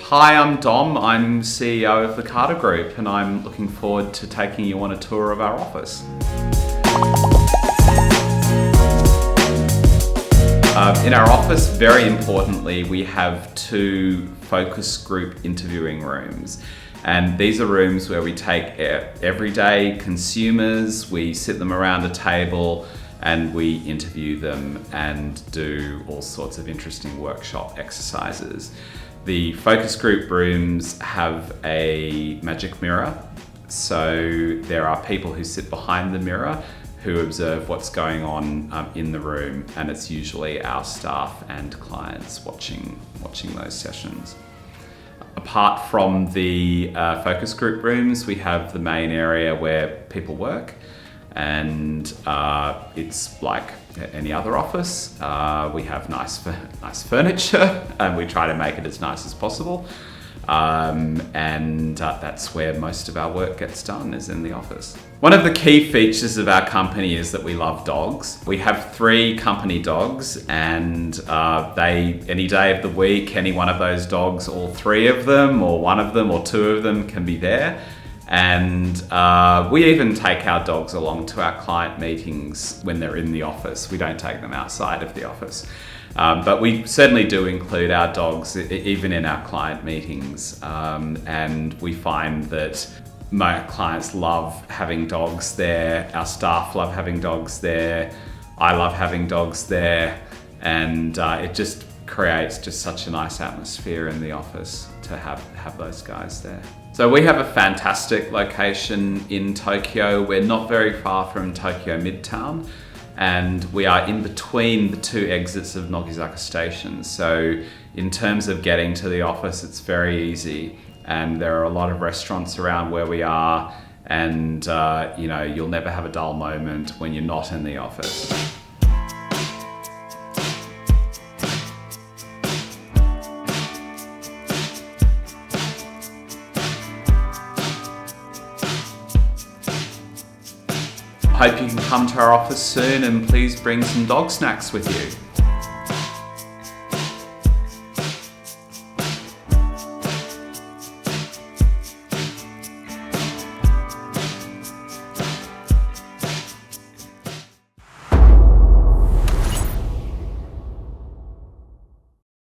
Hi, I'm Dom. I'm CEO of the Carter Group, and I'm looking forward to taking you on a tour of our office. In our office, very importantly, we have 2 focus group interviewing rooms. And these are rooms where we take everyday consumers, we sit them around a table, and we interview them and do all sorts of interesting workshop exercises. The focus group rooms have a magic mirror. So there are people who sit behind the mirror who observe what's going on in the room, and it's usually our staff and clients watching those sessions. Apart from the focus group rooms, we have the main area where people work, and it's like any other office. We have nice furniture, and we try to make it as nice as possible. That's where most of our work gets done, is in the office. One of the key features of our company is that we love dogs. We have 3 company dogs, and any day of the week, any one of those dogs, all 3 of them, or one of them, or 2 of them can be there. And we even take our dogs along to our client meetings when they're in the office. We don't take them outside of the office. But we certainly do include our dogs even in our client meetings. And we find that my clients love having dogs there. Our staff love having dogs there. I love having dogs there. And it just creates just such a nice atmosphere in the office to have those guys there. So we have a fantastic location in Tokyo. We're not very far from Tokyo Midtown, and we are in between the 2 exits of Nogizaka Station. So in terms of getting to the office, it's very easy, and there are a lot of restaurants around where we are, and you'll never have a dull moment when you're not in the office. Hope you can come to our office soon, and please bring some dog snacks with you.